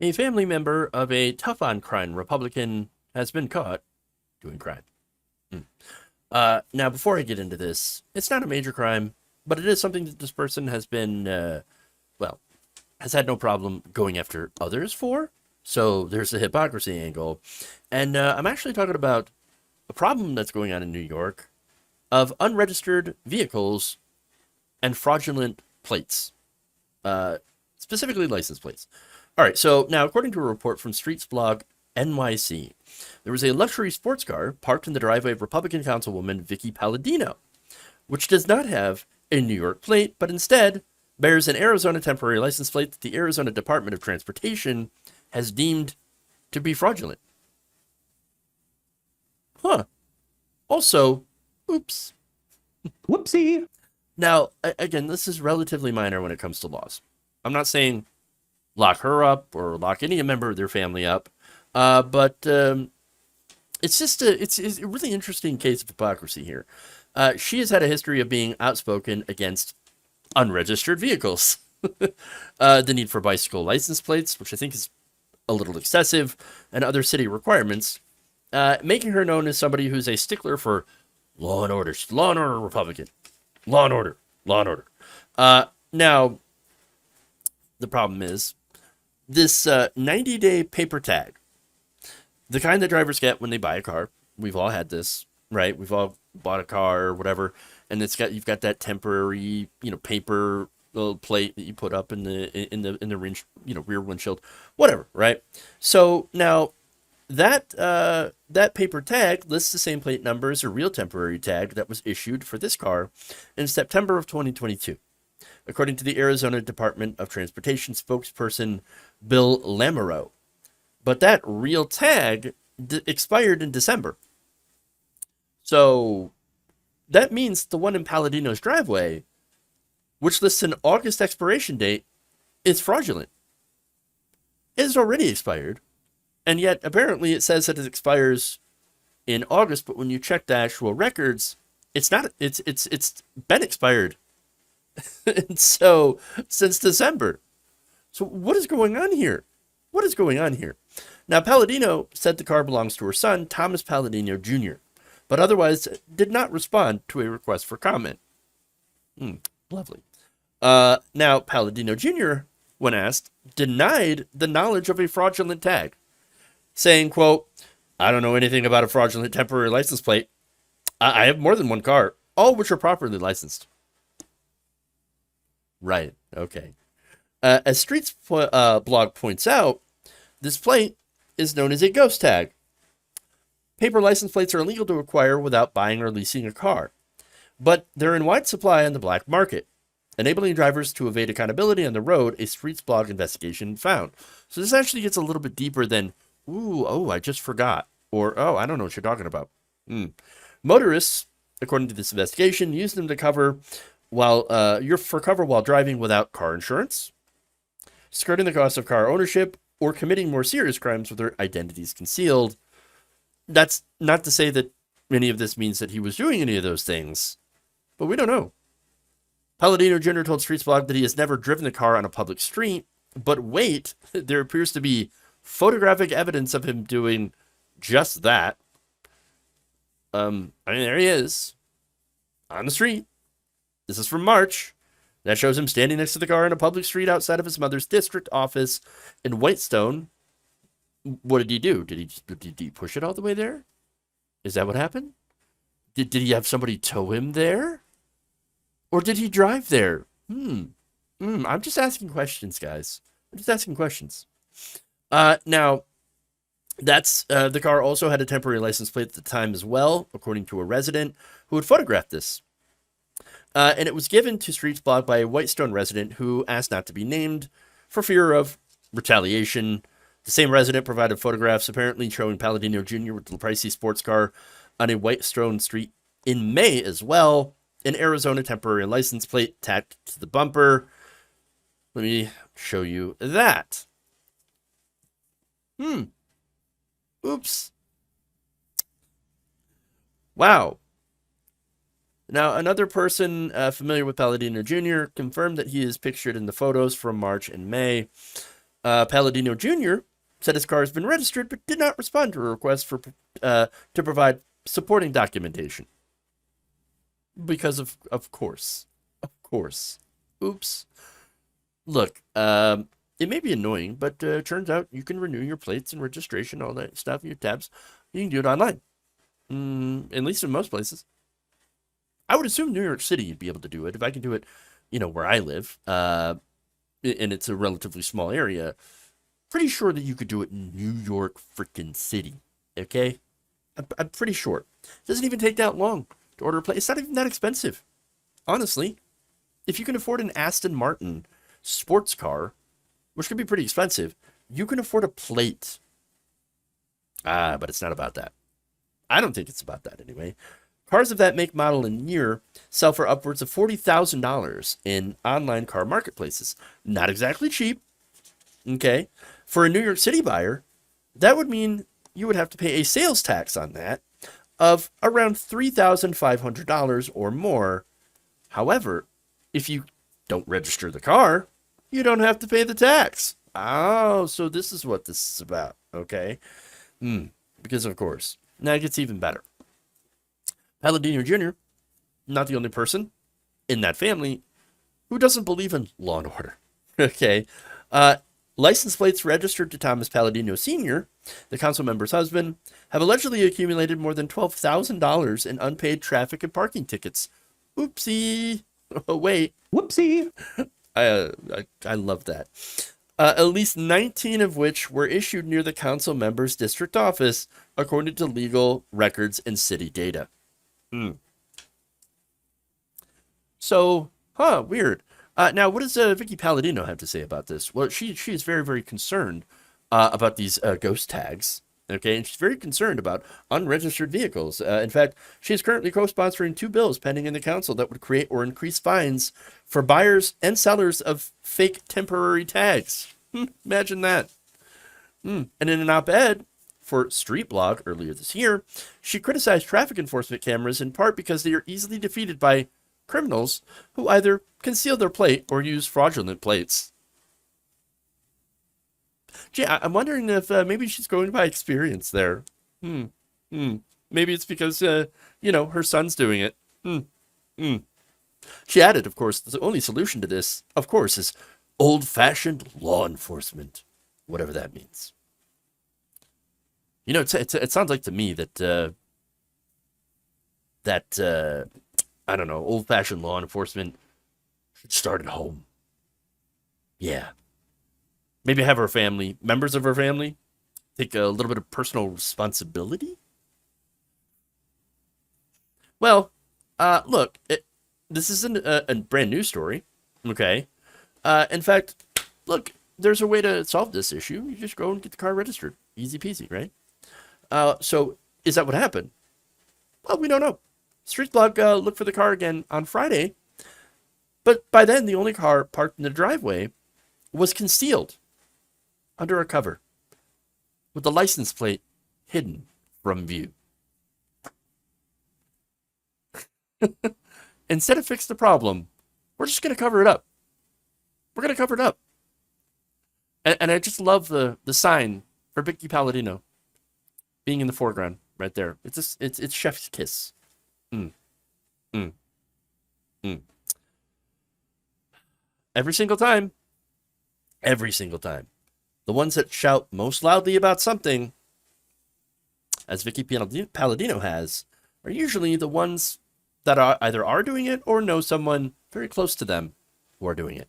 A family member of a tough-on-crime Republican has been caught doing crime. Mm. Now, before I get into this, it's not a major crime, but it is something that this person has been, well, has had no problem going after others for. So there's the hypocrisy angle. And I'm actually talking about a problem that's going on in New York of unregistered vehicles and fraudulent plates, uh, specifically license plates. All right, so now, according to a report from Streets Blog NYC, there was a luxury sports car parked in the driveway of Republican Councilwoman Vicky Palladino, which does not have a New York plate, but instead bears an Arizona temporary license plate that the Arizona Department of Transportation has deemed to be fraudulent. Huh. Also, oops. Whoopsie. Now, again, this is relatively minor when it comes to laws. I'm not saying lock her up or lock any member of their family up, but it's just it's a really interesting case of hypocrisy here. She has had a history of being outspoken against unregistered vehicles, the need for bicycle license plates, which I think is a little excessive, and other city requirements, making her known as somebody who's a stickler for law and order. She's law and order Republican. Law and order. Law and order. Now, the problem is this 90-day paper tag, the kind that drivers get when they buy a car. We've all had this, right? We've all bought a car or whatever, and you've got that temporary, paper little plate that you put up in the rear windshield, whatever, right? So now that paper tag lists the same plate number as a real temporary tag that was issued for this car in September of 2022, according to the Arizona Department of Transportation spokesperson Bill Lamoureux. But that real tag expired in December. So that means the one in Palladino's driveway, which lists an August expiration date, is fraudulent. It has already expired. And yet, apparently, it says that it expires in August, but when you check the actual records, it's not. It's been expired, and so since December. So what is going on here? What is going on here? Now, Palladino said the car belongs to her son, Thomas Palladino Jr., but otherwise did not respond to a request for comment. Lovely. Now, Palladino Jr., when asked, denied the knowledge of a fraudulent tag, saying, quote, "I don't know anything about a fraudulent temporary license plate. I have more than one car, all which are properly licensed." Right, okay. As Streets blog points out, this plate is known as a ghost tag. Paper license plates are illegal to acquire without buying or leasing a car, but they're in wide supply on the black market, enabling drivers to evade accountability on the road, a Streets blog investigation found. So this actually gets a little bit deeper than, ooh, oh, I just forgot, or, oh, I don't know what you're talking about. Motorists, according to this investigation, use them to cover for cover while driving without car insurance, skirting the cost of car ownership, or committing more serious crimes with their identities concealed. That's not to say that any of this means that he was doing any of those things, but we don't know. Palladino Jr. told Streets Blog that he has never driven the car on a public street, but wait, there appears to be photographic evidence of him doing just that. There he is on the street. This is from March. That shows him standing next to the car on a public street outside of his mother's district office in Whitestone. What did he do? Did he push it all the way there? Is that what happened? Did he have somebody tow him there? Or did he drive there? I'm just asking questions, guys. I'm just asking questions. Now, that's the car also had a temporary license plate at the time as well, according to a resident who had photographed this. And it was given to Streets Blog by a Whitestone resident who asked not to be named for fear of retaliation. The same resident provided photographs apparently showing Palladino Jr. with the pricey sports car on a Whitestone street in May as well. An Arizona temporary license plate tacked to the bumper. Let me show you that. Oops. Wow. Now, another person familiar with Palladino Jr. confirmed that he is pictured in the photos from March and May. Palladino Jr. said his car has been registered but did not respond to a request to provide supporting documentation. Because of course. Of course. Oops. Look, it may be annoying, but turns out you can renew your plates and registration, all that stuff, your tabs. You can do it online. At least in most places. I would assume New York City you'd be able to do it. If I can do it, where I live, and it's a relatively small area, pretty sure that you could do it in New York freaking City. Okay? I'm pretty sure. It doesn't even take that long to order a plate. It's not even that expensive. Honestly, if you can afford an Aston Martin sports car, which could be pretty expensive, you can afford a plate. But it's not about that. I don't think it's about that anyway. Cars of that make, model, and year sell for upwards of $40,000 in online car marketplaces. Not exactly cheap. Okay. For a New York City buyer, that would mean you would have to pay a sales tax on that of around $3,500 or more. However, if you don't register the car, you don't have to pay the tax. Oh, so this is what this is about. Okay. Because of course. Now it gets even better. Palladino Jr., not the only person in that family who doesn't believe in law and order. Okay. License plates registered to Thomas Palladino Sr., the council member's husband, have allegedly accumulated more than $12,000 in unpaid traffic and parking tickets. Oopsie. Oh, wait. Whoopsie. I love that. At least 19 of which were issued near the council member's district office, according to legal records and city data. So, weird. Now, what does Vicky Palladino have to say about this? Well, she is very, very concerned about these ghost tags. Okay, and she's very concerned about unregistered vehicles. In fact, she is currently co-sponsoring 2 bills pending in the council that would create or increase fines for buyers and sellers of fake temporary tags. Imagine that. And in an op-ed for Street Blog earlier this year, she criticized traffic enforcement cameras in part because they are easily defeated by criminals who either conceal their plate or use fraudulent plates. Gee, I'm wondering if maybe she's going by experience there. Maybe it's because, her son's doing it. She added, of course, the only solution to this, of course, is old-fashioned law enforcement, whatever that means. It sounds like to me that, I don't know, old-fashioned law enforcement should start at home. Yeah. Maybe have her family, members of her family, take a little bit of personal responsibility. Well, look, this isn't a brand new story, okay? In fact, look, there's a way to solve this issue. You just go and get the car registered. Easy peasy, right? So, is that what happened? Well, we don't know. Street Blog looked for the car again on Friday, but by then the only car parked in the driveway was concealed under a cover with the license plate hidden from view. Instead of fix the problem, we're just going to cover it up. We're going to cover it up. And I just love the sign for Vicky Palladino being in the foreground right there. It's chef's kiss. Every single time. Every single time. The ones that shout most loudly about something, as Vicky Palladino has, are usually the ones that either are doing it or know someone very close to them who are doing it.